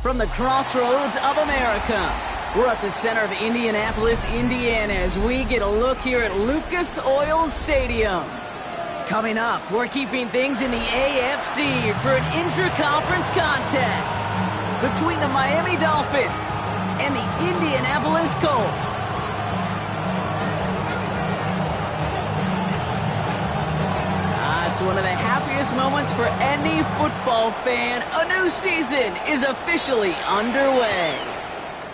From the crossroads of America, we're at the center of Indianapolis, Indiana, as we get a look here at Lucas Oil Stadium. Coming up, we're keeping things in the AFC for an intra-conference contest between the Miami Dolphins and the Indianapolis Colts. It's one of the happiest moments for any football fan. A new season is officially underway.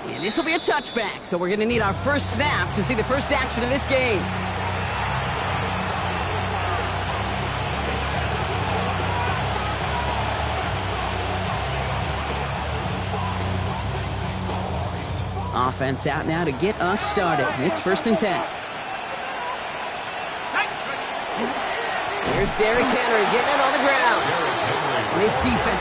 And this will be a touchback, so we're going to need our first snap to see the first action of this game. Offense out now to get us started. It's 1st and 10. Here's Derrick Henry getting it on the ground. And his defense.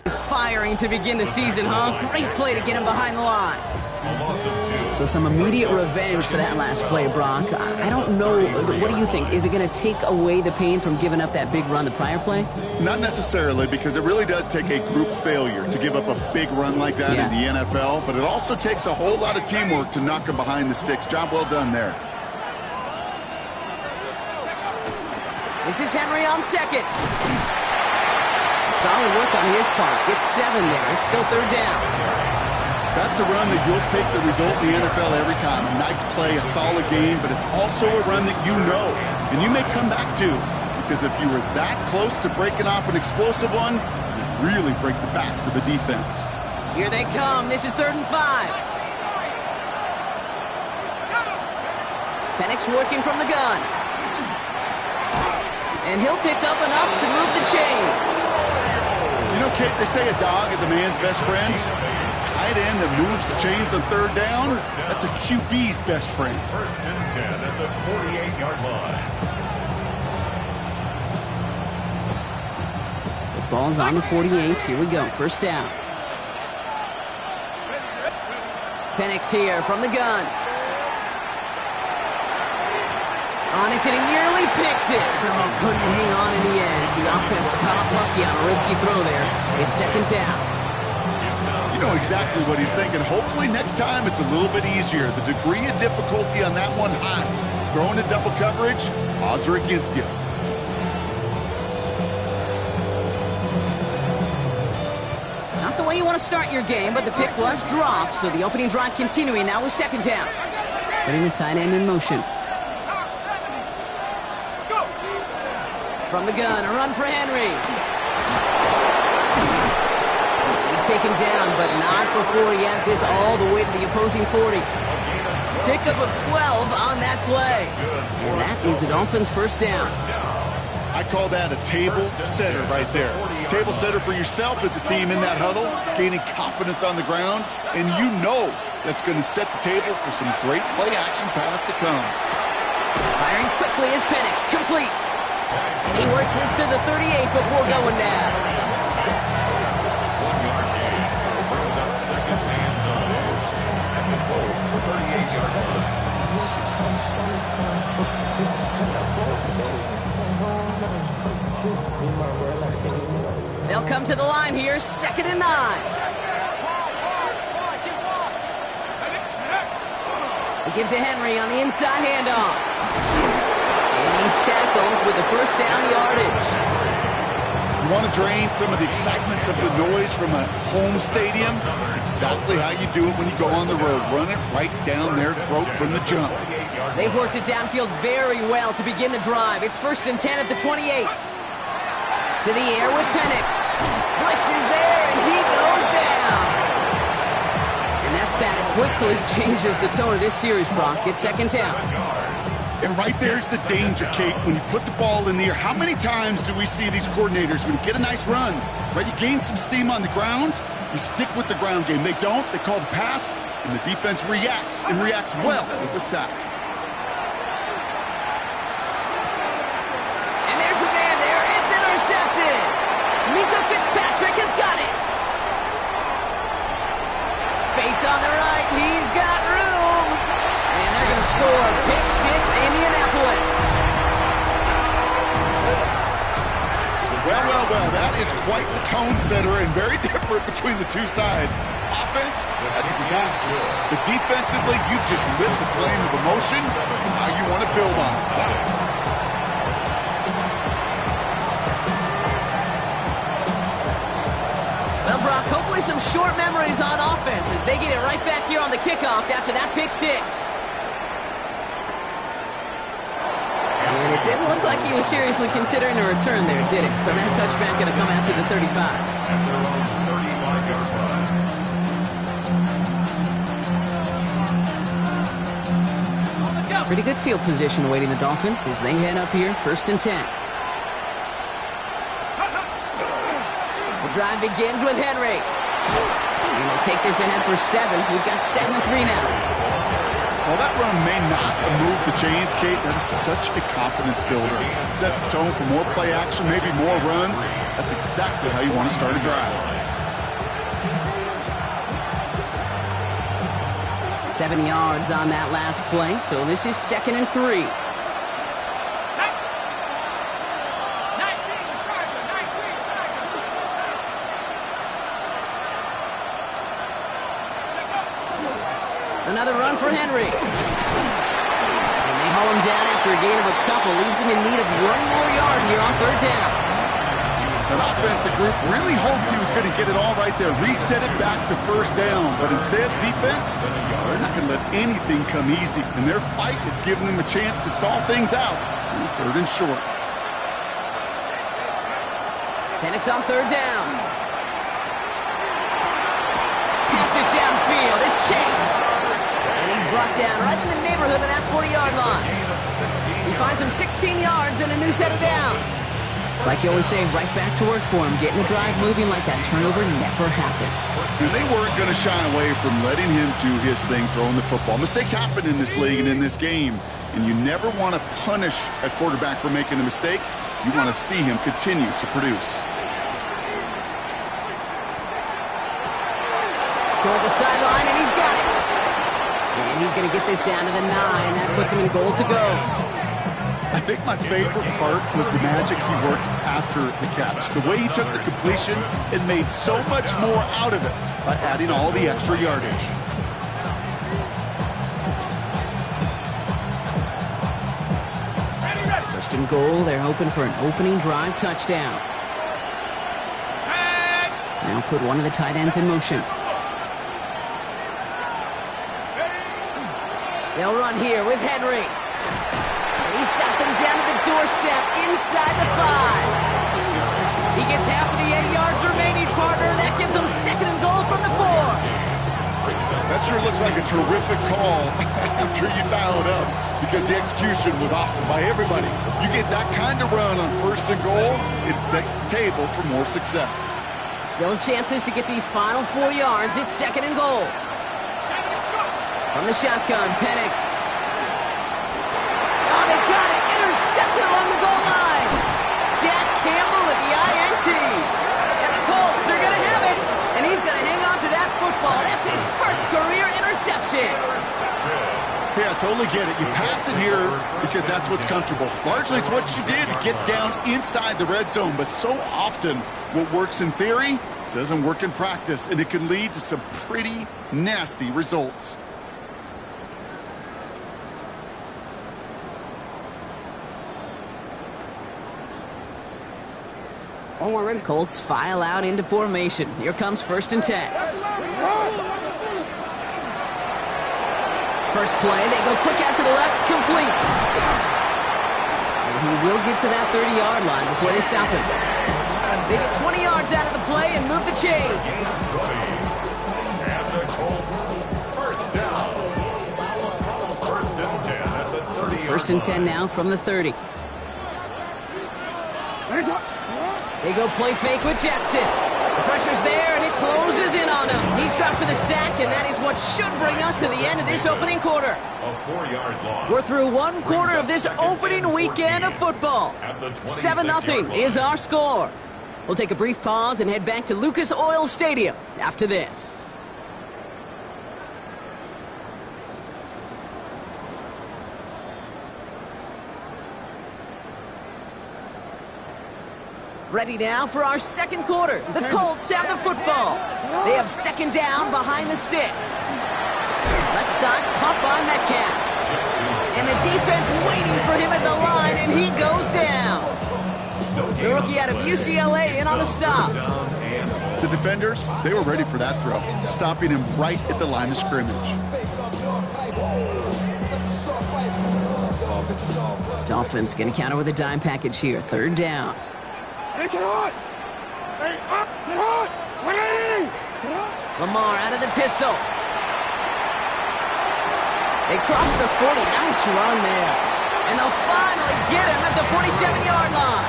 Is firing to begin the season, huh? Great play to get him behind the line. So some immediate revenge for that last play, Brock. I don't know. What do you think? Is it going to take away the pain from giving up that big run the prior play? Not necessarily, because it really does take a group failure to give up a big run like that in the NFL. But it also takes a whole lot of teamwork to knock him behind the sticks. Job well done there. This is Henry on second. Solid work on his part. Gets 7 there. It's still 3rd down. That's a run that you'll take the result in the NFL every time. A nice play, a solid game, but it's also a run that you know and you may come back to, because if you were that close to breaking off an explosive one, you'd really break the backs of the defense. Here they come. This is 3rd and 5. Penix working from the gun. And he'll pick up enough to move the chains. You know, Kate, they say a dog is a man's best friend. Tight end that moves the chains on 3rd down, that's a QB's best friend. 1st and 10 at the 48-yard line. The ball's on the 48. Here we go. 1st down. Penix here from the gun. On it, and he nearly picked it. So couldn't hang on in the end. The offense got lucky on a risky throw there. It's 2nd down. You know exactly what he's thinking. Hopefully next time it's a little bit easier. The degree of difficulty on that one high. Throwing to double coverage, odds are against you. Not the way you want to start your game, but the pick was dropped. So the opening drive continuing now with 2nd down. Putting the tight end in motion. From the gun, a run for Henry. He's taken down, but not before he has this all the way to the opposing 40. Pickup of 12 on that play. And that is a Dolphins' 1st down. I call that a table setter right there. Table setter for yourself as a team in that huddle, gaining confidence on the ground, and you know that's going to set the table for some great play action pass to come. Firing quickly is Penix, complete. And he works this to the 38 before going down. 1-yard gain. Throws up 2nd and 9. At the Colts, 38-yard line. They'll come to the line here, 2nd and 9. They give to Henry on the inside handoff. And he's tackled with the first down yardage. You want to drain some of the excitements of the noise from a home stadium? It's exactly how you do it when you go on the road. Run it right down their throat from the jump. They've worked it downfield very well to begin the drive. It's 1st and 10 at the 28. To the air with Penix. Blitz is there, and he goes down. And that sack quickly changes the tone of this series, Brock. It's 2nd down. And right there's the danger, Kate. When you put the ball in the air, how many times do we see these coordinators, when you get a nice run, right, you gain some steam on the ground, you stick with the ground game. They don't. They call the pass, and the defense reacts, and reacts well with the sack. And there's a man there. It's intercepted. Minka Fitzpatrick has got it. Space on the right. He's got room. And they're going to score. Pick 6, Indianapolis. Well, that is quite the tone setter and very different between the two sides. Offense, that's a disaster. But defensively, you've just lit the flame of emotion. Now you want to build on it. Well, Brock, hopefully some short memories on offense as they get it right back here on the kickoff after that pick 6. And it didn't look like he was seriously considering a return there, did it? So that touchback going to come out to the 35. Pretty good field position awaiting the Dolphins as they head up here, 1st and 10. The drive begins with Henry. And they'll take this ahead for 7. We've got 2nd and 3 now. Well, that run may not move the chains, Kate. That is such a confidence builder. Sets the tone for more play action, maybe more runs. That's exactly how you want to start a drive. 7 yards on that last play, so this is 2nd and 3. Another run for Henry. And they haul him down after a gain of a couple. Leaves him in need of 1 more yard here on 3rd down. An offensive group really hoped he was going to get it all right there. Reset it back to 1st down. But instead, defense, they're not going to let anything come easy. And their fight is giving them a chance to stall things out. 3rd and short. Penix on 3rd down. Pass it downfield. It's Chase. And he's brought down right in the neighborhood of that 40-yard line. He finds him 16 yards and a new set of downs. It's like you always say, right back to work for him, getting the drive moving like that turnover never happened. And they weren't going to shy away from letting him do his thing, throwing the football. Mistakes happen in this league and in this game, and you never want to punish a quarterback for making a mistake. You want to see him continue to produce. Toward the sideline, and he's got it. And he's going to get this down to the 9. That puts him in goal to go. I think my favorite part was the magic he worked after the catch. The way he took the completion and made so much more out of it by adding all the extra yardage. First and goal, they're hoping for an opening drive touchdown. Now put one of the tight ends in motion. They'll run here with Henry. He's got them down to the doorstep inside the 5. He gets half of the 8 yards remaining, partner. That gives him 2nd and goal from the 4. That sure looks like a terrific call after you dial it up because the execution was awesome by everybody. You get that kind of run on 1st and goal, it sets the table for more success. Still chances to get these final 4 yards. It's 2nd and goal. From the shotgun, Penix. Oh, they got it. Intercepted along the goal line. Jack Campbell at the INT. And the Colts are going to have it. And he's going to hang on to that football. That's his first career interception. Yeah, I totally get it. You pass it here because that's what's comfortable. Largely, it's what you did to get down inside the red zone. But so often, what works in theory doesn't work in practice, and it can lead to some pretty nasty results. Colts file out into formation. Here comes 1st and 10. First play, they go quick out to the left, complete. And he will get to that 30-yard line before they stop him. They get 20 yards out of the play and move the chains. And the Colts, first down. First and 10 at the 30. First and 10 now from the 30. They go play fake with Jackson. The pressure's there, and it closes in on him. He's dropped for the sack, and that is what should bring us to the end of this opening quarter. A 4-yard loss. We're through one quarter of this opening weekend of football. 7-0 is our score. We'll take a brief pause and head back to Lucas Oil Stadium after this. Ready now for our second quarter. The Colts have the football. They have 2nd down behind the sticks. Left side, caught by Metcalf. And the defense waiting for him at the line, and he goes down. The rookie out of UCLA in on the stop. The defenders, they were ready for that throw, stopping him right at the line of scrimmage. Dolphins going to counter with a dime package here. 3rd down. Lamar out of the pistol. They cross the 40. Nice run there. And they'll finally get him at the 47-yard line.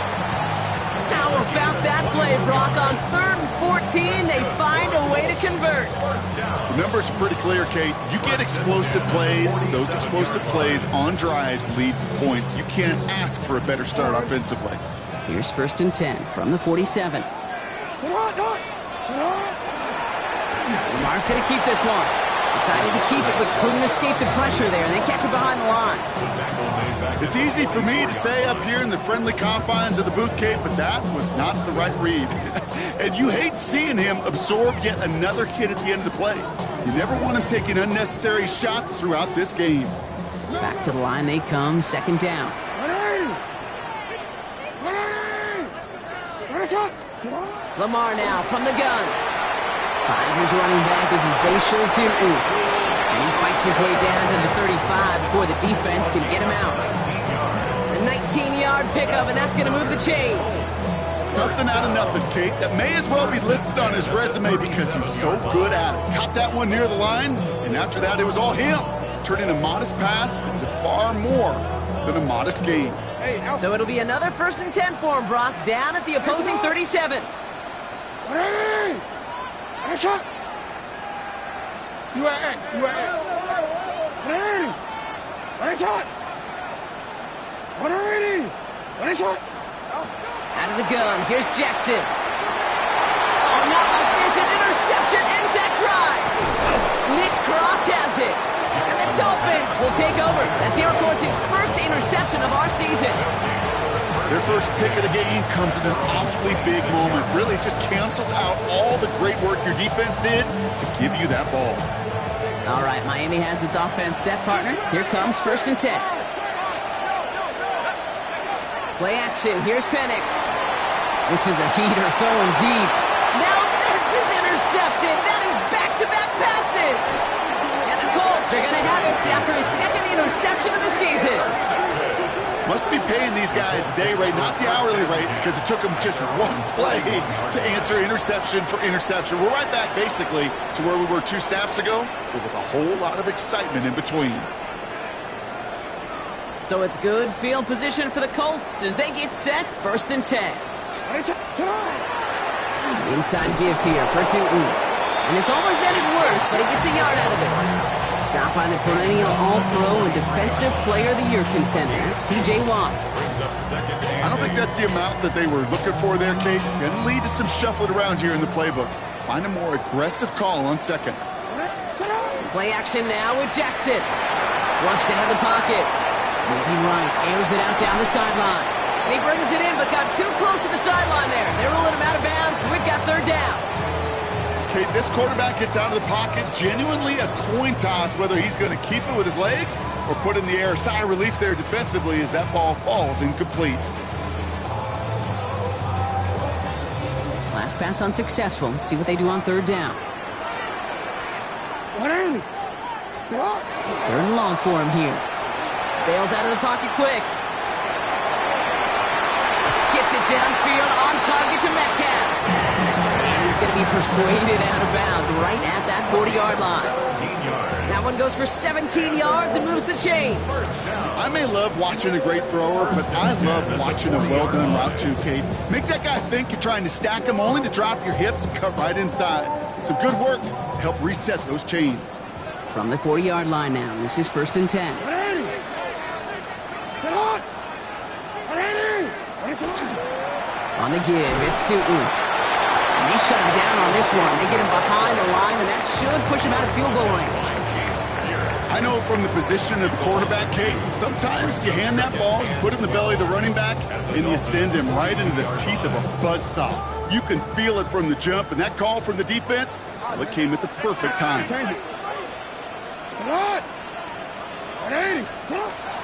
How about that play, Brock? On 3rd and 14, they find a way to convert. The numbers are pretty clear, Kate. You get explosive plays. Those explosive plays on drives lead to points. You can't ask for a better start offensively. Here's 1st and 10 from the 47. Lamar's going to keep this one. Decided to keep it, but couldn't escape the pressure there, and they catch it behind the line. It's easy for me to say up here in the friendly confines of the booth, Kate, but that was not the right read. And you hate seeing him absorb yet another hit at the end of the play. You never want him taking unnecessary shots throughout this game. Back to the line they come, 2nd down. Lamar now from the gun. Finds his running back. This is Bayshul Tutu. And he fights his way down to the 35 before the defense can get him out. A 19-yard pickup, and that's going to move the chains. Something out of nothing, Kate, that may as well be listed on his resume because he's so good at it. Caught that one near the line, and after that, it was all him, turning a modest pass into far more than a modest gain. So it'll be another 1st and 10 for him, Brock, down at the opposing 37. Out of the gun, here's Jackson. Oh, not like this, an interception ends that drive. Nick Cross has it. And the Dolphins will take over as he records his first interception of our season. Their first pick of the game comes at an awfully big moment. Really just cancels out all the great work your defense did to give you that ball. All right, Miami has its offense set, partner. Here comes 1st and 10. Play action. Here's Penix. This is a heater going deep. Now this is intercepted. That is back-to-back passes. And the Colts are going to have it after his 2nd interception of the season. Must be paying these guys day rate, not the hourly rate, because it took them just one play to answer interception for interception. We're right back, basically, to where we were 2 snaps ago, but with a whole lot of excitement in between. So it's good field position for the Colts as they get set, 1st and 10. Inside give here for Tutu. And it's almost ended worse, but he gets a yard out of it. Stop by the perennial All-Pro and Defensive Player of the Year contender. That's T.J. Watt. I don't think that's the amount that they were looking for there, Kate. Going to lead to some shuffling around here in the playbook. Find a more aggressive call on 2nd. Play action now with Jackson. Flushed out of the pocket. Moving right, airs it out down the sideline. And he brings it in, but got too close to the sideline there. They're ruling him out of bounds. We've got third down. Okay, this quarterback gets out of the pocket. Genuinely a coin toss whether he's going to keep it with his legs or put it in the air. Sigh of relief there defensively as that ball falls incomplete. Last pass unsuccessful. Let's see what they do on third down. Third and long for him here. Bails out of the pocket quick. Gets it downfield, on target to Metcalf. And he's going to be persuaded out of bounds right at that 40-yard line. That one goes for 17 yards and moves the chains. I may love watching a great thrower, but I love watching a well-done route too, Kate. Make that guy think you're trying to stack him only to drop your hips and cut right inside. Some good work to help reset those chains. From the 40-yard line now, this is 1st and 10. On the give, it's Tootin. And they shut him down on this one. They get him behind the line, and that should push him out of field goal range. I know from the position of the quarterback, Kate, sometimes you hand that ball, you put it in the belly of the running back, and you send him right into the teeth of a buzzsaw. You can feel it from the jump, and that call from the defense, well, it came at the perfect time.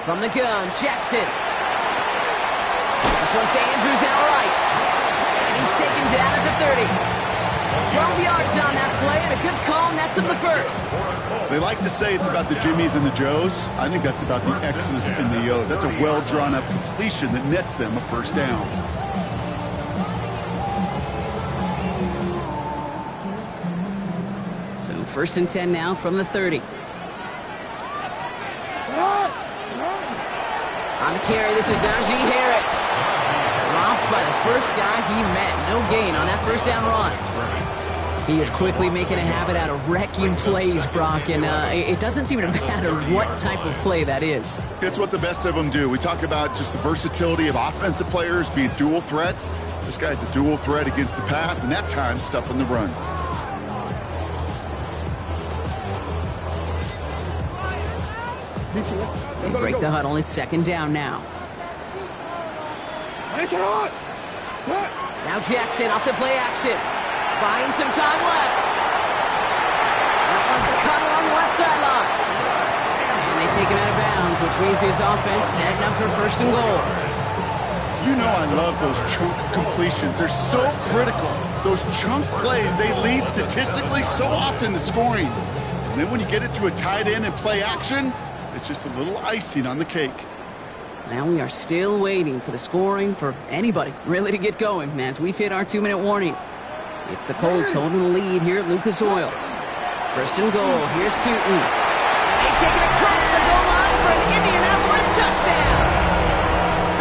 From the gun, Jackson. This one's to Andrews outright. And he's taken down at the 30. 12 yards on that play, and a good call nets him the first. They like to say it's about the Jimmies and the Joes. I think that's about the X's and the O's. That's a well-drawn-up completion that nets them a first down. So 1st and 10 now from the 30. On the carry, this is Najee Harris. Dropped by the first guy he met. No gain on that first down run. He is quickly making a habit out of wrecking plays, Brock, and it doesn't seem to matter what type of play that is. It's what the best of them do. We talk about just the versatility of offensive players being dual threats. This guy's a dual threat against the pass, and that time stuffing the run. They break the huddle. It's 2nd down now. Now Jackson off the play action. Buying some time left. That one's a cut along the left sideline. And they take him out of bounds, which means his offense setting up for 1st and goal. You know I love those chunk completions. They're so critical. Those chunk plays, they lead statistically so often to scoring. And then when you get it to a tight end and play action, it's just a little icing on the cake. Now we are still waiting for the scoring for anybody really to get going as we've hit our 2-minute warning. It's the Colts holding the lead here at Lucas Oil. 1st and goal. Here's Tootin. They take it across the goal line for an Indianapolis touchdown.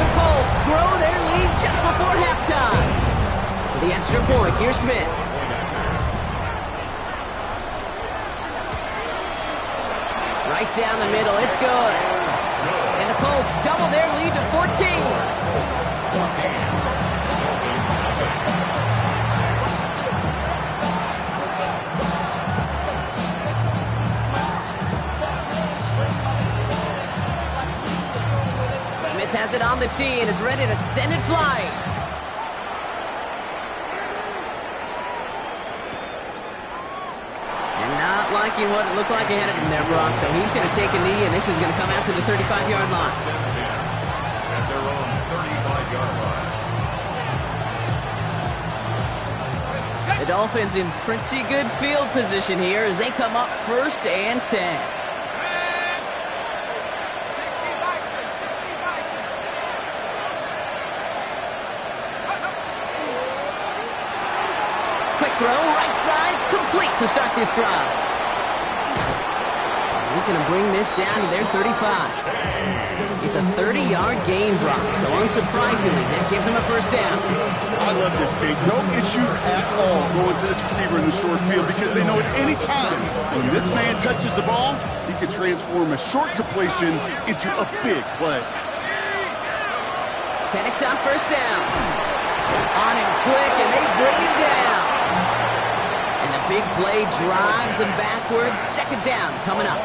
The Colts grow their lead just before halftime. For the extra point, here's Smith. Right down the middle, it's good. And the Colts double their lead to 14. Smith has it on the tee, and it's ready to send it flying. Liking what it looked like ahead of him there, Brock. So he's going to take a knee, and this is going to come out to the 35-yard line. At their own 35-yard line. The Dolphins in pretty good field position here as they come up 1st and 10. Quick throw, right side, complete to start this drive. He's going to bring this down to their 35. It's a 30-yard gain, Brock, so unsurprisingly, that gives him a first down. I love this, Kate. No issues at all going to this receiver in the short field because they know at any time when this man touches the ball, he can transform a short completion into a big play. Penix on first down. On him quick, and they bring him down. And the big play drives them backwards. Second down coming up.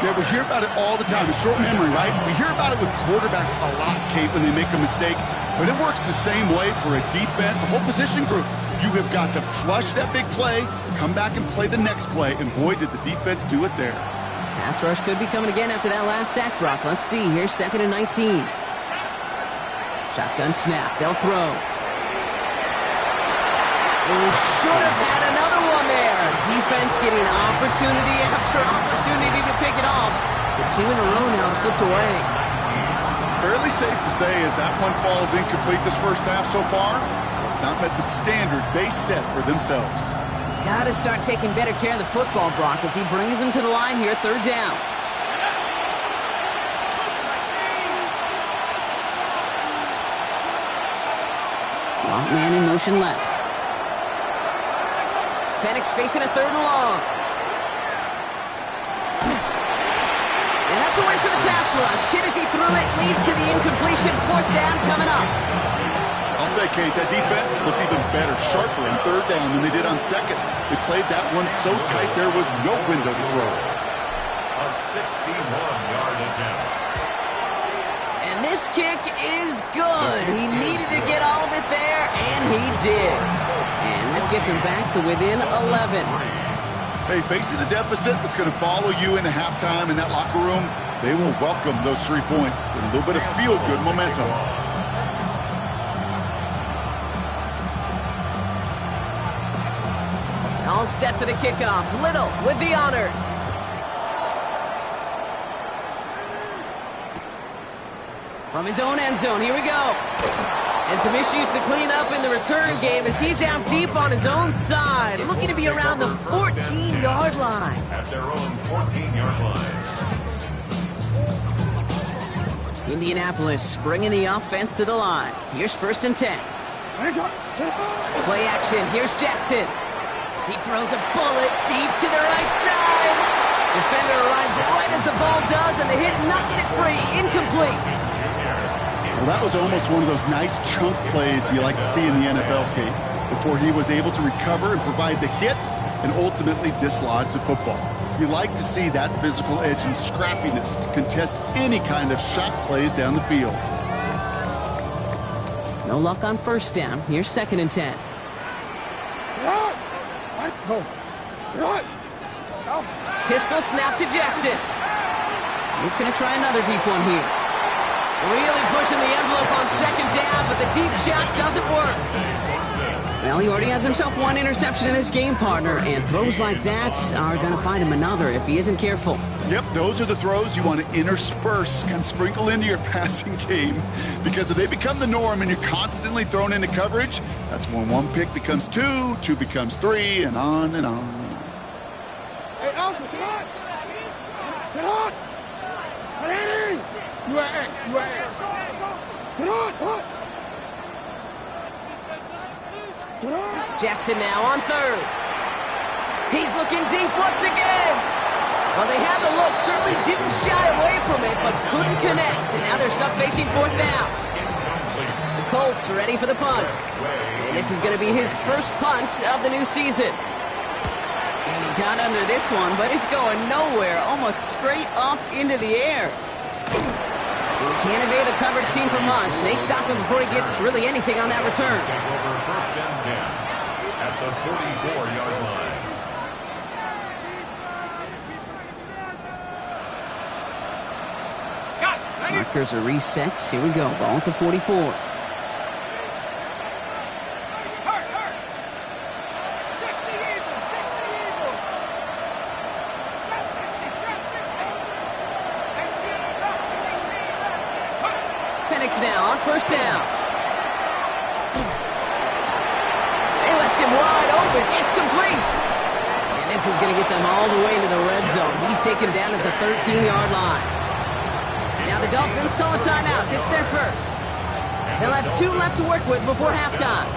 Yeah, we hear about it all the time. It's short memory, right? We hear about it with quarterbacks a lot, Kate, when they make a mistake. But it works the same way for a defense, a whole position group. You have got to flush that big play, come back and play the next play, and boy, did the defense do it there. Pass rush could be coming again after that last sack, Brock. Let's see. Here's 2nd and 19. Shotgun snap. They'll throw. Oh, should have had another one there. Defense getting opportunity after opportunity to pick it off. The 2 in a row now slipped away. Fairly safe to say as that one falls incomplete this first half so far, it's not met the standard they set for themselves. Got to start taking better care of the football, Brock, as he brings him to the line here, 3rd down. Slot man in motion left. Penix facing a 3rd and long. And that's a win for the pass rush. Hit as he threw it, leads to the incompletion. 4th down coming up. I'll say, Kate, that defense looked even better, sharper on 3rd down than they did on 2nd. They played that one so tight there was no window to throw. A 61-yard attempt. And this kick is good. He needed to get all of it there, and he did. And that gets him back to within 11. Hey, facing a deficit that's going to follow you into halftime in that locker room, they will welcome those 3 points and a little bit of feel-good momentum. All set for the kickoff. Little with the honors. From his own end zone, here we go. And some issues to clean up in the return game as he's out deep on his own side, looking to be around the 14-yard line. At their own 14-yard line. Indianapolis bringing the offense to the line. Here's 1st and 10. Play action. Here's Jackson. He throws a bullet deep to the right side. Defender arrives right as the ball does, and the hit knocks it free. Incomplete. Well, that was almost one of those nice chunk plays you like to see in the NFL, Kate, before he was able to recover and provide the hit and ultimately dislodge the football. You like to see that physical edge and scrappiness to contest any kind of shot plays down the field. No luck on 1st down. Here's 2nd and 10. Pistol snap to Jackson. He's going to try another deep one here. Really pushing the envelope on 2nd down, but the deep shot doesn't work. Well, he already has himself 1 interception in this game, partner, and throws like that are going to find him another if he isn't careful. Yep, those are the throws you want to intersperse and sprinkle into your passing game, because if they become the norm and you're constantly thrown into coverage, that's when 1 pick becomes 2, 2 becomes 3, and on and on. Hey, Alpha, sit on! Sit on! Ready! UAA! Sit on! Jackson now on 3rd. He's looking deep once again. Well, they had the look, certainly didn't shy away from it, but couldn't connect. And now they're stuck facing 4th down. The Colts are ready for the punt. And this is going to be his first punt of the new season. And he got under this one, but it's going nowhere, almost straight up into the air. He can't evade the coverage team for much. They stop him before he gets really anything on that return. Take over 1st and 10 at the 44-yard line. Markers are reset. Here we go. Ball at the 44. Penix now on 1st down. They left him wide open. It's complete. And this is going to get them all the way into the red zone. He's taken down at the 13-yard line. Now the Dolphins call a timeout. It's their first. They'll have 2 left to work with before halftime.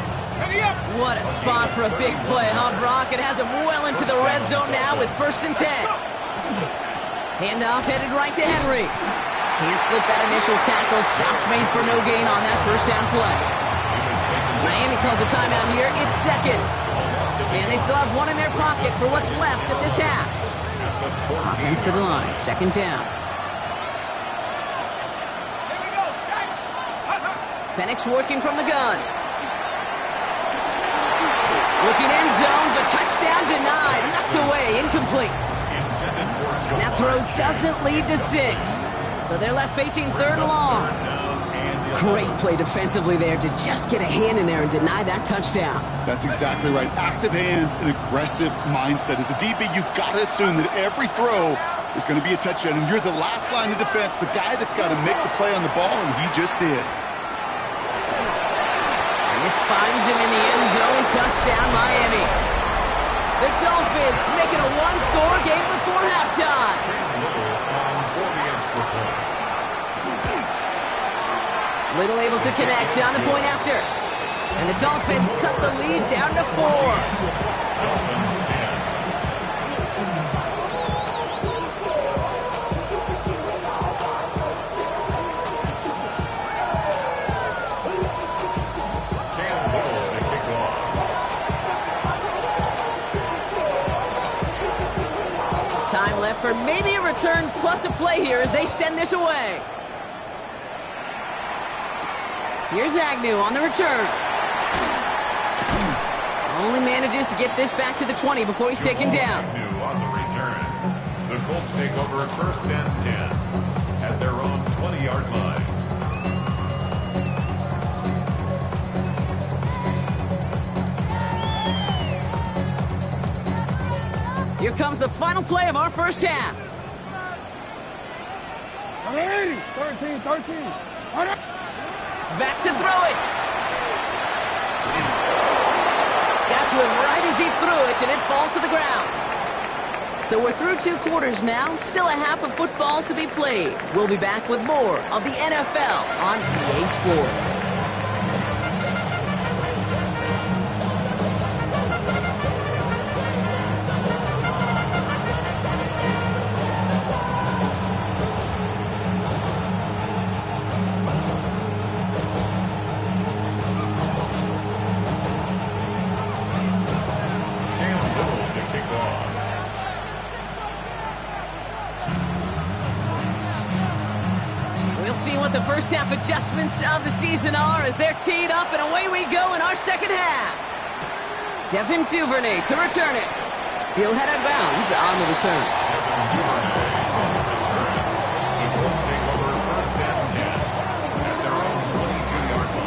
What a spot for a big play, huh, Brock? It has him well into the red zone now with 1st and 10. Handoff headed right to Henry. Can't slip that initial tackle. Stops made for no gain on that 1st down play. Miami calls a timeout here. It's 2nd. And they still have one in their pocket for what's left of this half. Offense to the line, second down. Penix working from the gun. Looking end zone, but touchdown denied. Knocked away, incomplete. That throw doesn't lead to 6. So they're left facing third and long. Great play defensively there to just get a hand in there and deny that touchdown. That's exactly right. Active hands and aggressive mindset. As a DB, you've got to assume that every throw is going to be a touchdown. And you're the last line of defense, the guy that's got to make the play on the ball, and he just did. And this finds him in the end zone. Touchdown, Miami. The Dolphins making a one-score game before halftime. Little able to connect on the point after. And the Dolphins cut the lead down to 4. Time left for maybe a return plus a play here as they send this away. Here's Agnew on the return. Only manages to get this back to the 20 before he's taken down. Agnew on the return. The Colts take over first and 10 at their own 20-yard line. Here comes the final play of our first half. 13. Back to throw it. Got to him right as he threw it, and it falls to the ground. So we're through 2 quarters now. Still a half of football to be played. We'll be back with more of the NFL on EA Sports. See what the first half adjustments of the season are as they're teed up, and away we go in our second half. Devin Duvernay to return it. He'll head out of bounds on the return. The Colts take over first and 10 at their own 22-yard line.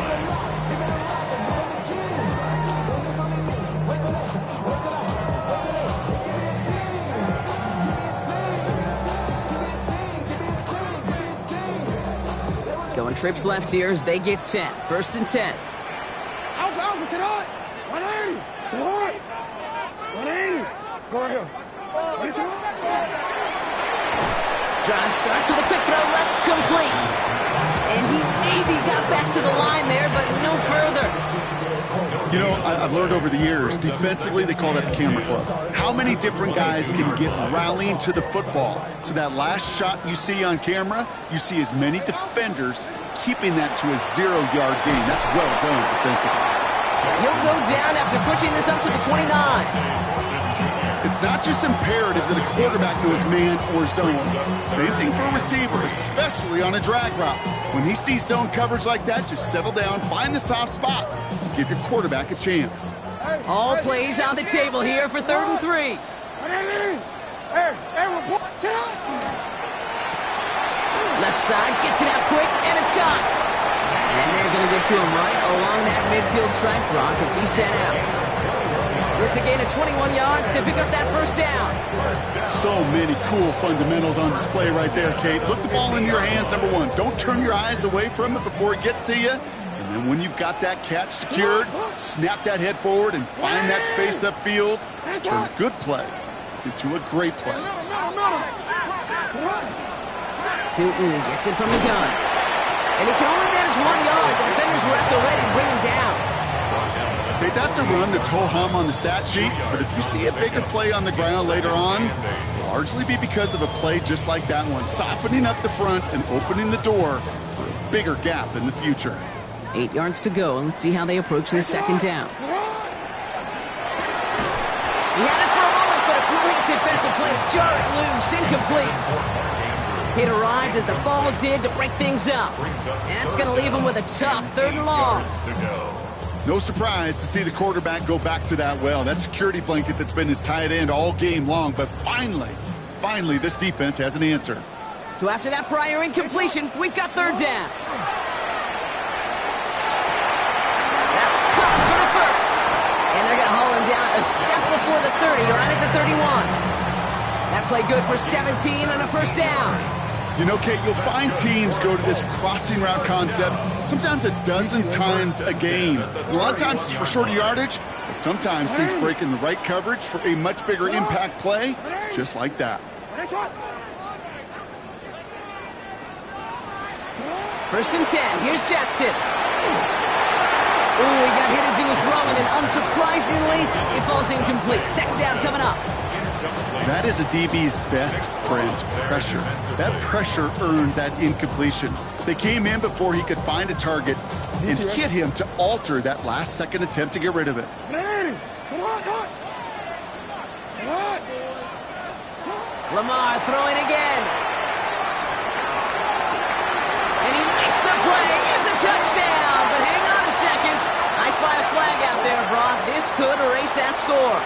Going trips left here as they get set. First and 10. Alpha, sit on. 180. To the right. 180. Go right here. Drive starts with a quick throw left, complete. And he maybe got back to the line there, but no further. You know, I've learned over the years, defensively, they call that the camera club. How many different guys can get rallying to the football? So that last shot you see on camera, you see as many defenders keeping that to a 0-yard gain. That's well done defensively. He'll go down after pushing this up to the 29. It's not just imperative that a quarterback knows man or zone. Same thing for a receiver, especially on a drag route. When he sees zone coverage like that, just settle down, find the soft spot, and give your quarterback a chance. All plays on the table here for 3rd and 3. Left side gets it out quick, and it's caught. And they're going to get to him right along that midfield stripe, Brock, as he's sent out. It's a gain of 21 yards to pick up that first down. So many cool fundamentals on display right there, Kate. Put the ball in your hands, number 1. Don't turn your eyes away from it before it gets to you. And then when you've got that catch secured, snap that head forward and find that space upfield. Turn a good play into a great play. Tootin gets it from the gun. And he can only manage 1 yard. The defenders were at the ready to bring him down. Okay, that's a run that's ho-hum on the stat sheet, but if you see a bigger play on the ground later on, it'll largely be because of a play just like that one, softening up the front and opening the door for a bigger gap in the future. 8 yards to go, and let's see how they approach this second down. He had it for a moment, but a great defensive play to jar it loose. Incomplete. It arrived as the ball did to break things up. And that's going to leave him with a tough 3rd and long. No surprise to see the quarterback go back to that well. That security blanket that's been his tight end all game long. But finally, this defense has an answer. So after that prior incompletion, we've got 3rd down. That's caught for the first. And they're going to haul him down a step before the 30, right at the 31. That play good for 17 and a 1st down. You know, Kate, you'll find teams go to this crossing route concept sometimes a dozen times a game. A lot of times it's for shorter yardage, but sometimes teams break in the right coverage for a much bigger impact play, just like that. 1st and 10. Here's Jackson. Ooh, he got hit as he was throwing, and unsurprisingly, it falls incomplete. 2nd down coming up. That is a DB's best friend, pressure. That pressure earned that incompletion. They came in before he could find a target and hit him to alter that last-second attempt to get rid of it. Lamar throwing again. And he makes the play. It's a touchdown. But hang on a second. I spy a flag out there, Brock. This could erase that score.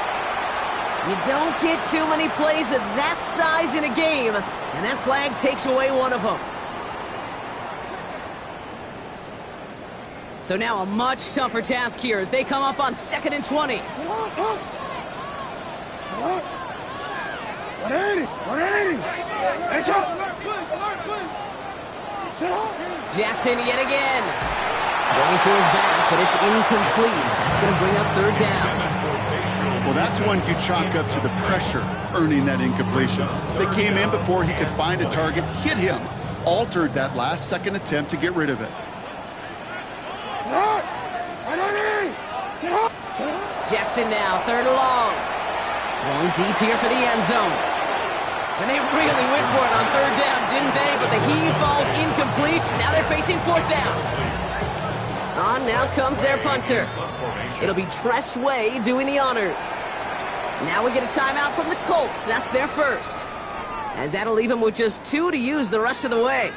You don't get too many plays of that size in a game, and that flag takes away one of them. So now a much tougher task here as they come up on 2nd and 20. Jackson yet again. Going for his back, but it's incomplete. That's going to bring up 3rd down. Well, that's one you chalk up to the pressure earning that incompletion. They came in before he could find a target, hit him, altered that last-second attempt to get rid of it. Jackson now, 3rd and long. Going deep here for the end zone. And they really went for it on 3rd down, didn't they? But the heave falls incomplete. Now they're facing 4th down. On now comes their punter. It'll be Tress Way doing the honors. Now we get a timeout from the Colts. That's their first. As that'll leave them with just 2 to use the rest of the way.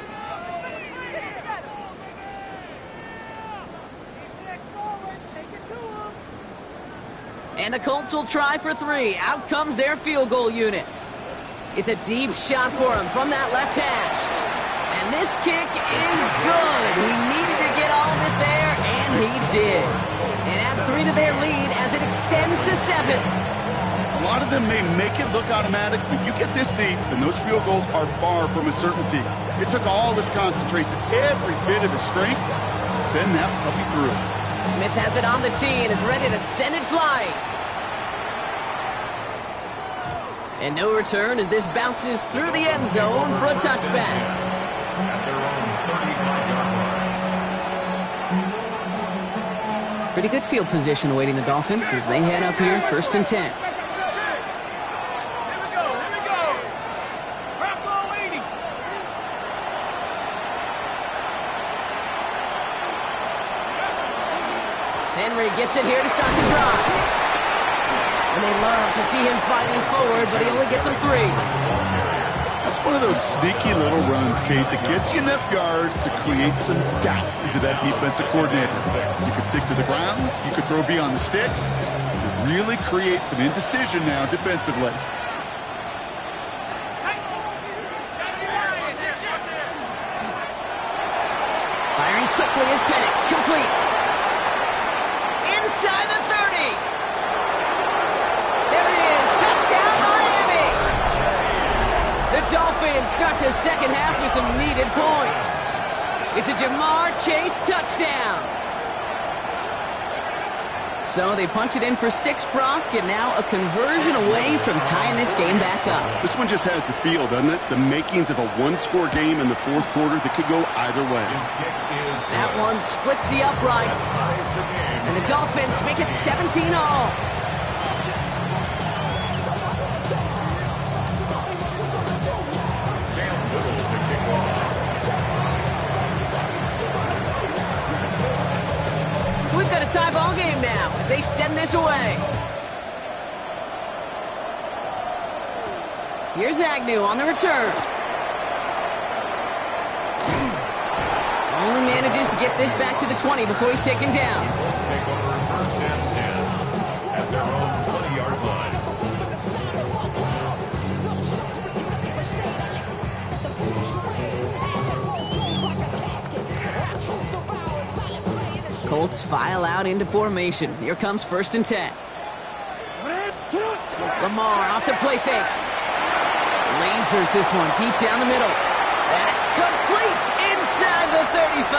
And the Colts will try for 3. Out comes their field goal unit. It's a deep shot for him from that left hash. And this kick is good. He needed to get all of it there, and he did. And add 3 to their lead as it extends to 7. A lot of them may make it look automatic, but you get this deep, and those field goals are far from a certainty. It took all his concentration, every bit of his strength, to send that puppy through. Smith has it on the tee and is ready to send it flying. And no return as this bounces through the end zone for a touchback. Pretty good field position awaiting the Dolphins as they head up here, 1st and 10. Henry gets it here to start the drive. And they love to see him fighting forward, but he only gets them 3. That's one of those sneaky little runs, Kate, that gets you enough yards to create some doubt into that defensive coordinator. You could stick to the ground, you could throw beyond the sticks. You really create some indecision now defensively. Firing quickly is Penix, complete. Inside the 30. There it is, touchdown Miami. The Dolphins start the second half with some needed points. It's a Jamar Chase touchdown. So they punch it in for 6, Brock, and now a conversion away from tying this game back up. This one just has the feel, doesn't it? The makings of a one-score game in the 4th quarter that could go either way. That one splits the uprights. And the Dolphins make it 17-all. So we've got a tie ball game now as they send this away. Here's Agnew on the return. Only manages to get this back to the 20 before he's taken down. Colts take over first and 10 at their own 20-yard line. Colts file out into formation. Here comes first and 10. Lamar off the play fake. Lasers this one deep down the middle. That's complete inside the 35.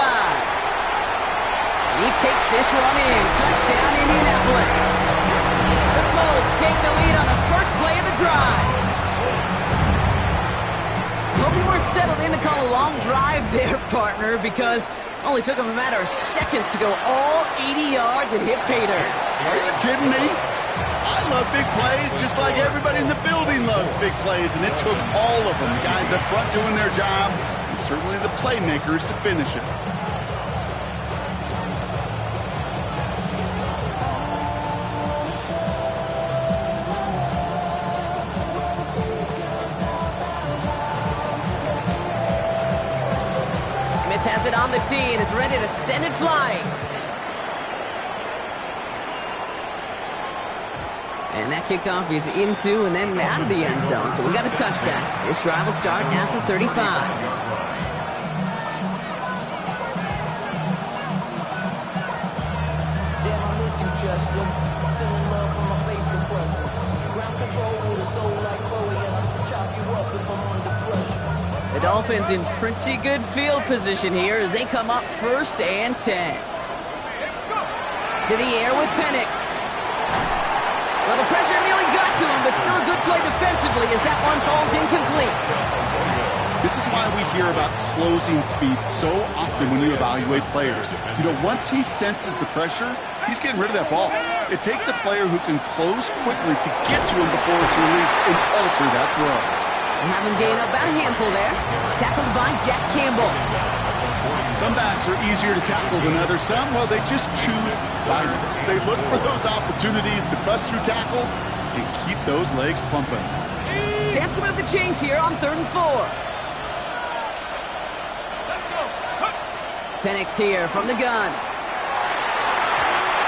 He takes this one in. Touchdown, Indianapolis. The Colts take the lead on the first play of the drive. Hope you weren't settled in to call a long drive there, partner, because only took him a matter of seconds to go all 80 yards and hit pay dirt. Are you kidding me? I love big plays just like everybody in the building loves big plays, and it took all of them, the guys up front doing their job, and certainly the playmakers to finish it. Smith has it on the tee, and it's ready to send it flying. And that kickoff is into and then out of the end zone. So we got a touchback. This drive will start at the 35. Damn, I miss you, Chester. Sending love from my bass compressor. Ground control with a soul like Bowie, and I'll chop you up if I'm under pressure. The Dolphins in pretty good field position here as they come up first and 10. To the air with Penix. Well, the pressure nearly got to him, but still a good play defensively as that one falls incomplete. This is why we hear about closing speed so often when you evaluate players. You know, once he senses the pressure, he's getting rid of that ball. It takes a player who can close quickly to get to him before it's released and alter that throw. We'll have him gain up about a handful there. Tackled by Jack Campbell. Some backs are easier to tackle than others. Some, well, they just choose violence. They look for those opportunities to bust through tackles and keep those legs pumping. Chance to move the chains here on 3rd and 4. Penix here from the gun.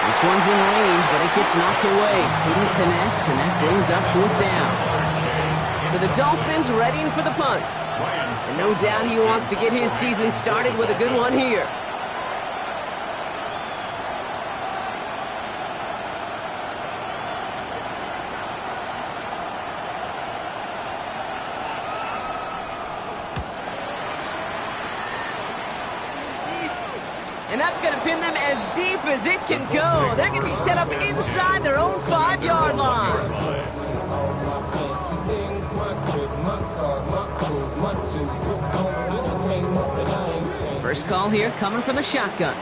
This one's in range, but it gets knocked away. Couldn't connect, and that brings up 4th down. So the Dolphins readying for the punt. And no doubt he wants to get his season started with a good one here. And that's going to pin them as deep as it can go. They're going to be set up inside their own 5-yard line. First call here coming from the shotgun.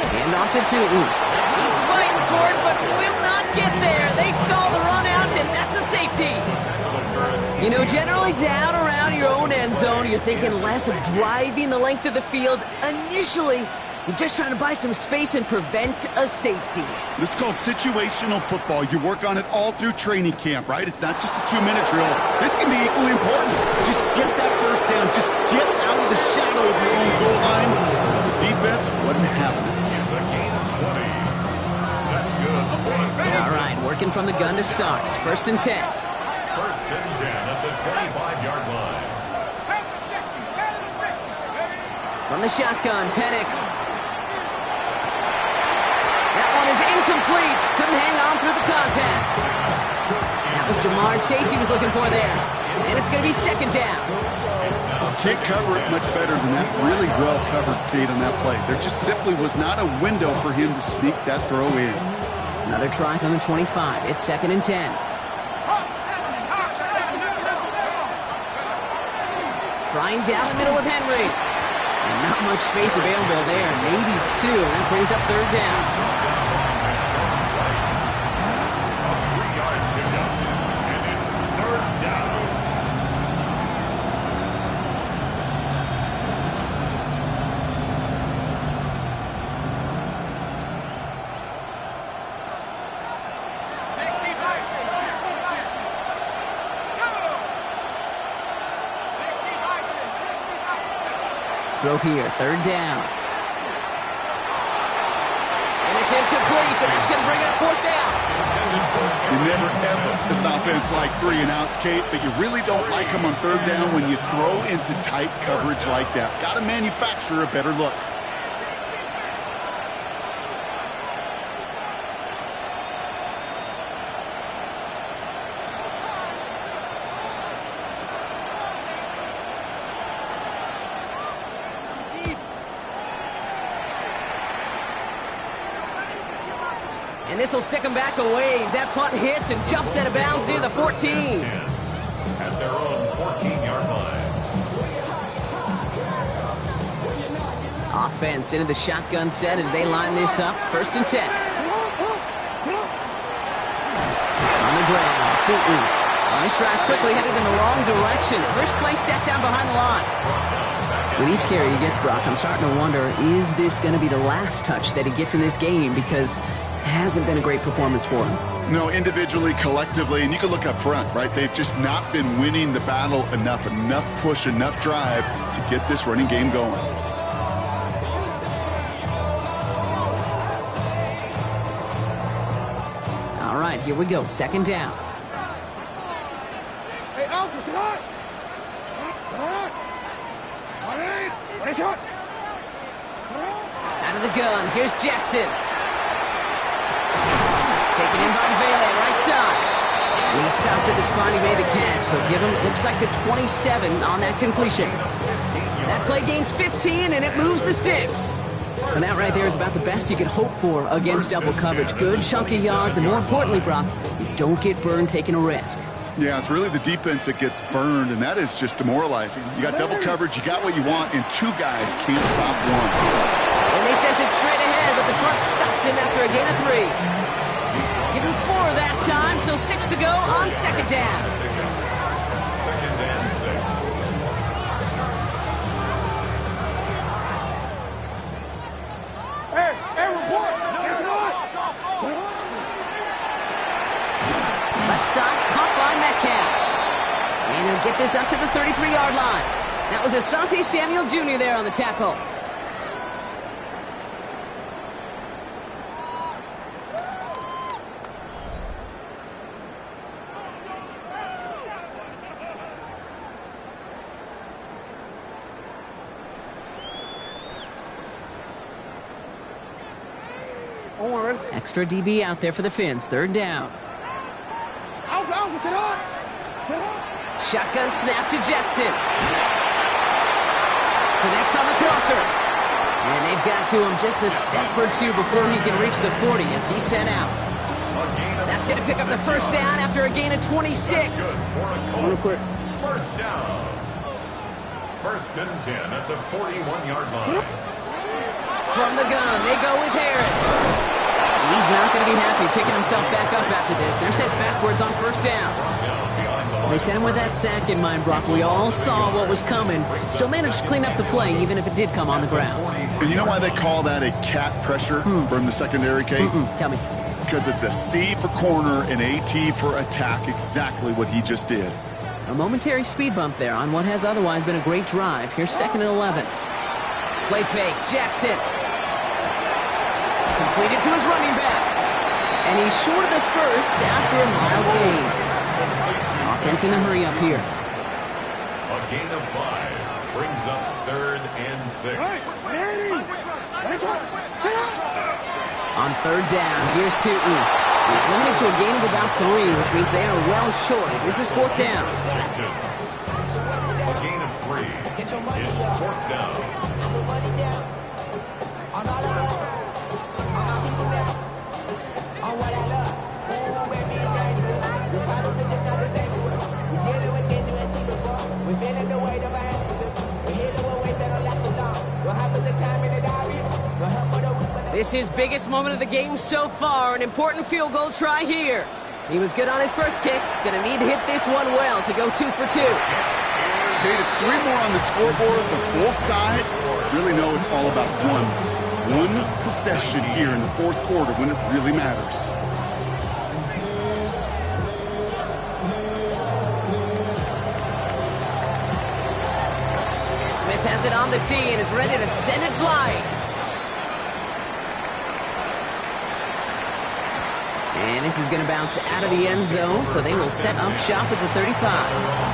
Hand off to Tootin. He's fighting for it, but will not get there. They stall the run out, and that's a safety. You know, generally down around your own end zone, you're thinking less of driving the length of the field. Initially, you're just trying to buy some space and prevent a safety. This is called situational football. You work on it all through training camp, right? It's not just a 2-minute drill. This can be equally important. Just get that first down. Just get out of the shadow of your own goal line. The defense wasn't having it. It's a gain of 20. That's good. All right, working from the gun to start. First and 10. First and 10 at the 25-yard line. From the shotgun, Penix. That one is incomplete. Couldn't hang on through the contact. That was Jamar Chase he was looking for there. And it's going to be 2nd down. Can't cover it much better than that. Really well covered, Kate, on that play. There just simply was not a window for him to sneak that throw in. Another try from the 25. It's 2nd and 10. Trying down the middle with Henry. And not much space available there. Maybe 2. That brings up 3rd down. A 3-yard pickup. And it's 3rd down. Throw here, third down. And it's incomplete, so that's going to bring it up fourth down. You never ever, as an offense, like 3-and-outs, Kate, but you really don't like them on third down when you throw into tight coverage like that. Got to manufacture a better look. And this will stick them back a ways. That punt hits and jumps out of bounds near the 14. At their own 14-yard line. Offense into the shotgun set as they line this up. First and 10. On the ground, Tootin. He strides quickly, headed in the wrong direction. First play set down behind the line. With each carry he gets, Brock, I'm starting to wonder, is this going to be the last touch that he gets in this game? Because it hasn't been a great performance for him. No, individually, collectively, and you can look up front, right? They've just not been winning the battle enough push, enough drive to get this running game going. All right, here we go. Second down. Hey, Alpha, sit on! Out of the gun, here's Jackson. Taken in by Vele, right side. And he stopped at the spot, he made the catch. So give him, looks like the 27 on that completion. That play gains 15, and it moves the sticks. And that right there is about the best you could hope for against double coverage. Good chunky yards, and more importantly, Brock, you don't get burned taking a risk. Yeah, it's really the defense that gets burned, and that is just demoralizing. You got double coverage, you got what you want, and two guys can't stop one. And they sent it straight ahead, but the front stops him after a gain of 3. Give him 4 that time, so 6 to go on second down. Second and 6. Hey, report! Guess what? Left side, caught by Metcalf. And he'll get this up to the 33-yard line. That was Asante Samuel Jr. there on the tackle. Extra DB out there for the Finns. Third down. Alpha, sit on! Shotgun snap to Jackson. Connects on the crosser. And they've got to him just a step or two before he can reach the 40 as he's sent out. That's going to pick up the first down after a gain of 26. Real quick. First down. First and 10 at the 41-yard line. From the gun, they go with Harris. He's not going to be happy picking himself back up after this. They're sent backwards on first down. They sent him with that sack in mind, Brock. We all saw what was coming. Still managed to clean up the play, even if it did come on the ground. And you know why they call that a cat pressure from the secondary, Kate? Tell me. Because it's a C for corner and AT for attack, exactly what he just did. A momentary speed bump there on what has otherwise been a great drive. Here's second and 11. Play fake, Jackson. Completed to his running back. And he's short of the first after a mild gain. Offense in a hurry up here. A gain of 5 brings up third and 6. On third down, here's Tootin. He's limited to a gain of about 3, which means they are well short. This is fourth down. A gain of 3. It's fourth down. This is biggest moment of the game so far. An important field goal try here. He was good on his first kick. Gonna need to hit this one well to go 2 for 2. Kate, it's 3 more on the scoreboard, but both sides really know it's all about one possession here in the fourth quarter when it really matters. Smith has it on on the tee and is ready to send it flying. And this is going to bounce out of the end zone, so they will set up shop at the 35.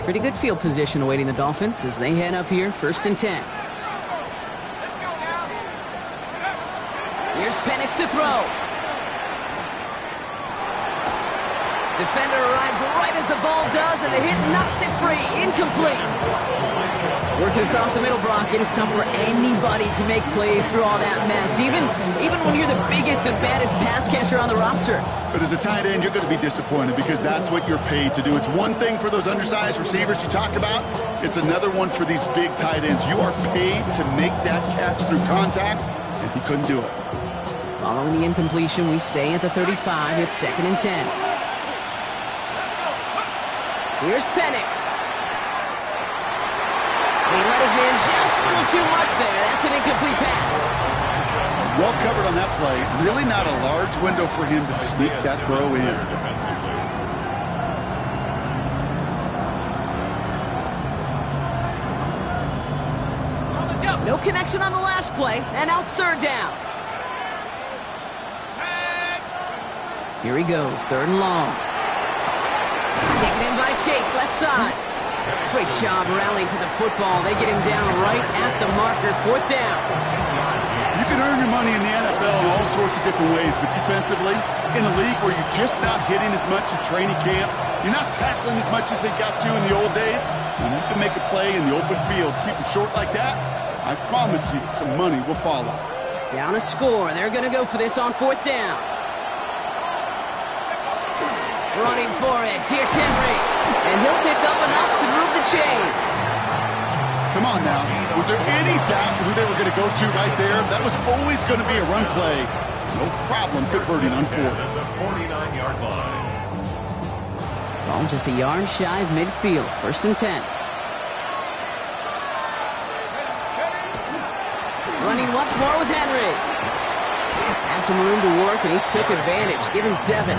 Pretty good field position awaiting the Dolphins as they head up here, 1st and 10. Here's Penix to throw. Defender arrives right as the ball does, and the hit knocks it free. Incomplete. Working across the middle, Brock, it is tough for anybody to make plays through all that mess, even when you're the biggest and baddest pass catcher on the roster. But as a tight end, you're going to be disappointed because that's what you're paid to do. It's one thing for those undersized receivers you talk about. It's another one for these big tight ends. You are paid to make that catch through contact, and he couldn't do it. Following the incompletion, we stay at the 35. It's 2nd and 10. Here's Penix. He let his man just a little too much there. That's an incomplete pass. Well covered on that play. Really not a large window for him to sneak that throw in. No connection on the last play, and now it's 3rd down. Here he goes, 3rd and long. Taken in by Chase, left side. Great job rallying to the football. They get him down right at the marker, 4th down. You can earn your money in the NFL in all sorts of different ways, but defensively, in a league where you're just not hitting as much in training camp, you're not tackling as much as they got to in the old days, when you can make a play in the open field, keep them short like that, I promise you some money will follow. Down a score. They're going to go for this on 4th down. Running for it. Here's Henry. And he'll pick up enough to move the chains. Come on now. Was there any doubt who they were going to go to right there? That was always going to be a run play. No problem converting on 4th. At the 49-yard line. Ball just a yard shy of midfield. 1st and 10. Running once more with Henry. Had some room to work, and he took advantage. Give him 7.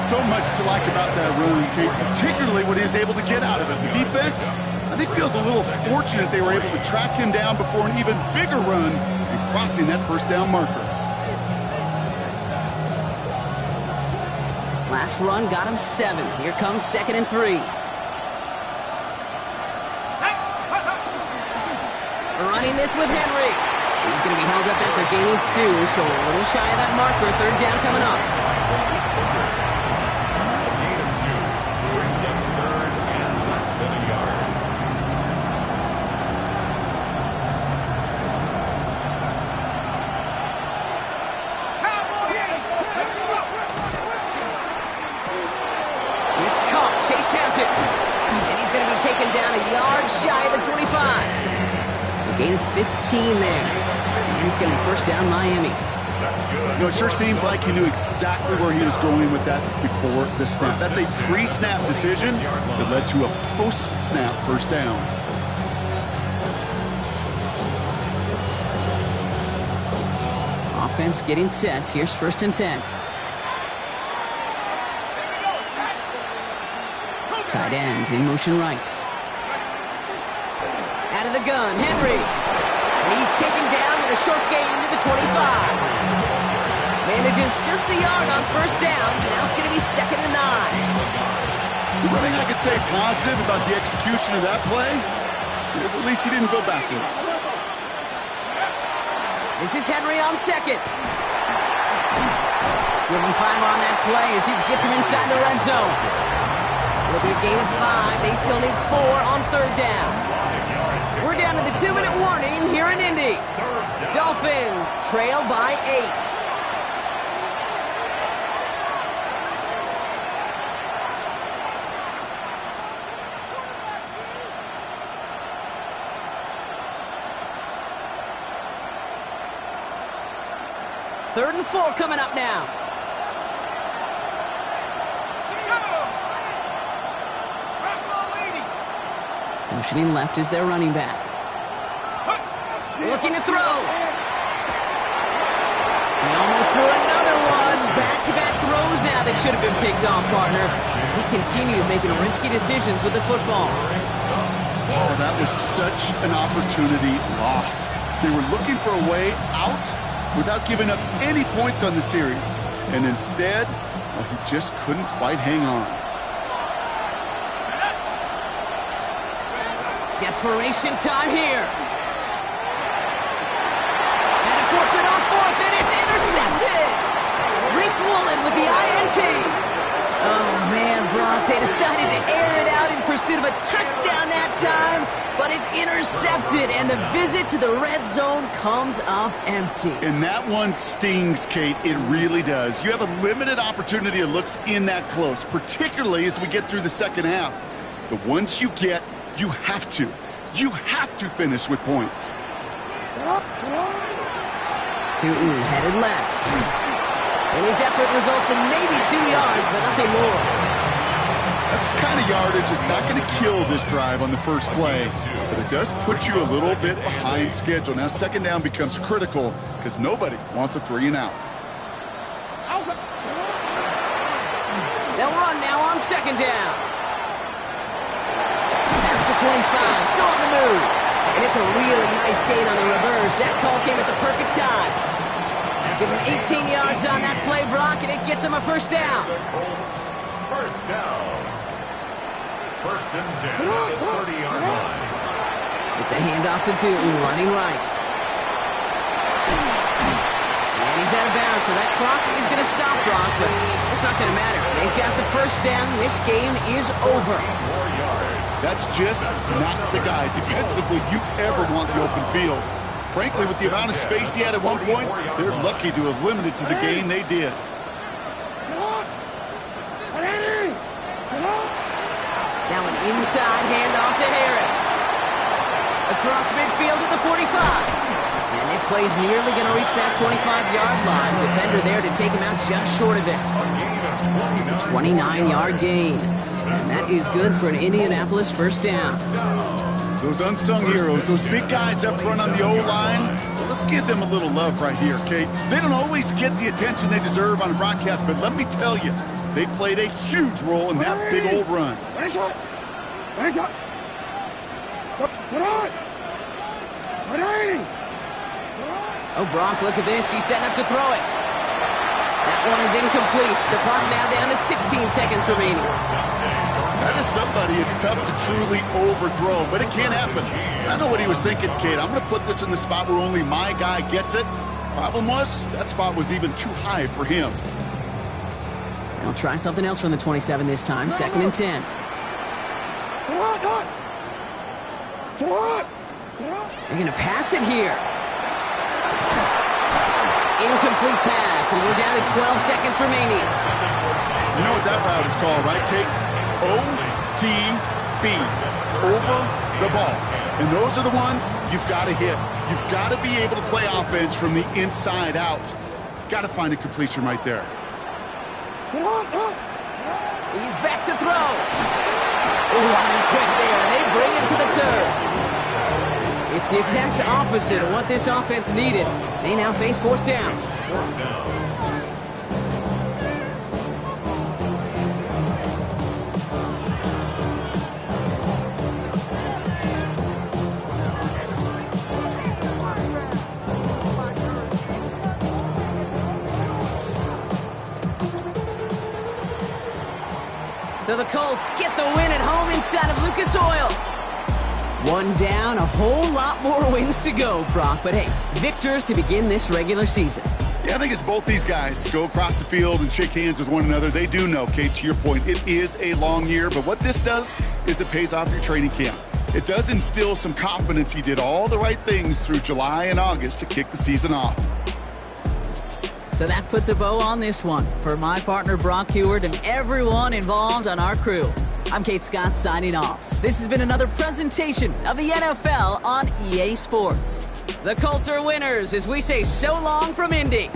So much to like about that run, Kate, particularly what he was able to get out of it. The defense, I think, feels a little fortunate they were able to track him down before an even bigger run and crossing that 1st down marker. Last run got him 7. Here comes 2nd and 3. Running this with Henry. He's going to be held up after gaining 2, so a little shy of that marker. 3rd down coming up. Down a yard shy of the 25. A gain of 15 there. And it's going to be 1st down Miami. That's good. You know, it sure seems like he knew exactly where he was going with that before the snap. That's a pre-snap decision that led to a post-snap 1st down. Offense getting set. Here's 1st and 10. Tight end in motion right. Out of the gun, Henry. And he's taken down with a short gain to the 25. Manages just a yard on 1st down. Now it's going to be 2nd and 9. The one thing I could say positive about the execution of that play is at least he didn't go backwards. This is Henry on 2nd. Give him 5 on that play as he gets him inside the red zone. It'll be a gain of 5. They still need 4 on 3rd down. We're down to the 2-minute warning here in Indy. Dolphins trail by 8. Third and 4 coming up now. Motioning left is their running back. looking to throw. He almost threw another one. Back-to-back throws now that should have been picked off, partner, as he continues making risky decisions with the football. Oh, that was such an opportunity lost. They were looking for a way out without giving up any points on the series. And instead, well, he just couldn't quite hang on. Desperation time here. And to force it on fourth, and it's intercepted. Rick Woolen with the INT. Oh, man, Brock, they decided to air it out in pursuit of a touchdown that time, but it's intercepted, and the visit to the red zone comes up empty. And that one stings, Kate. It really does. You have a limited opportunity that looks in that close, particularly as we get through the second half. The ones you get, you have to finish with points. Tootin headed left. And his effort results in maybe 2 yards, but nothing more. That's the kind of yardage that's not going to kill this drive on the first play, but it does put you a little bit behind schedule. Now second down becomes critical because nobody wants a 3 and out. They'll run now on second down. That's the 25, still on the move. And it's a really nice gain on the reverse. That call came at the perfect time. Give him 18 yards on that play, Brock, and it gets him a first down. The Colts, first down. First and 10 at the 30-yard line. It's a handoff to Tootin, running right. And he's out of bounds, so that clock is going to stop, Brock, but it's not going to matter. They've got the first down. This game is over. That's just not the guy defensively you ever want the open field. Frankly, with the amount of space he had at one point, they're lucky to have limited to the gain they did. Now an inside handoff to Harris. Across midfield to the 45. And this play is nearly going to reach that 25-yard line. Defender there to take him out just short of it. It's a 29-yard gain. And that is good for an Indianapolis first down. Those unsung heroes, those big guys up front on the O-line, well, let's give them a little love right here, Kate. They don't always get the attention they deserve on a broadcast, but let me tell you, they played a huge role in that big old run. Oh, Brock, look at this. He's setting up to throw it. That one is incomplete. The clock now down to 16 seconds remaining. That is somebody it's tough to truly overthrow, but it can happen. I know what he was thinking, Kate. I'm going to put this in the spot where only my guy gets it. Problem was, that spot was even too high for him. I'll try something else from the 27 this time. Second and 10. They're going to pass it here. Incomplete pass, and we're down to 12 seconds remaining. You know what that route is called, right, Kate? OTB, over the ball. And those are the ones you've got to hit. You've got to be able to play offense from the inside out. Got to find a completion right there. He's back to throw. Running quick there, and they bring him to the turf. It's the exact opposite of what this offense needed. They now face fourth down. So the Colts get the win at home inside of Lucas Oil. One down, a whole lot more wins to go, Brock. But hey, victors to begin this regular season. Yeah, I think it's both these guys go across the field and shake hands with one another. They do know, Kate, to your point, it is a long year. But what this does is it pays off your training camp. It does instill some confidence he did all the right things through July and August to kick the season off. So that puts a bow on this one. For my partner, Brock Heward, and everyone involved on our crew, I'm Kate Scott signing off. This has been another presentation of the NFL on EA Sports. The Colts are winners as we say so long from Indy.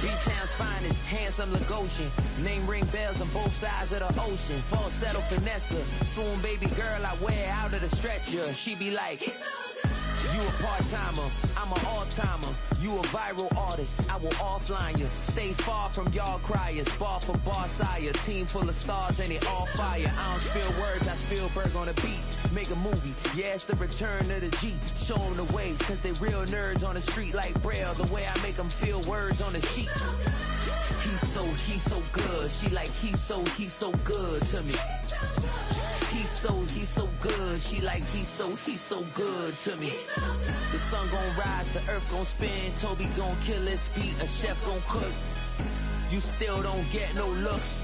B-Town's finest, handsome Lagosian. Name ring bells on both sides of the ocean. Falsetto finesse, swoon baby girl I wear out of the stretcher. She be like, you a part-timer, I'm an all-timer. You a viral artist, I will offline you. Stay far from y'all criers, bar for bar sire. Team full of stars and they all fire. I don't spill words, I Spielberg on a beat. Make a movie, yeah, it's the return of the G. Show them the way, cause they real nerds on the street like Braille. The way I make them feel words on the sheet. He's so good. She like, he's so good to me. He's so good. She like, he's so good to me. The sun gon' rise, the earth gon' spin. Toby gon' kill this beat, a chef gon' cook. You still don't get no looks.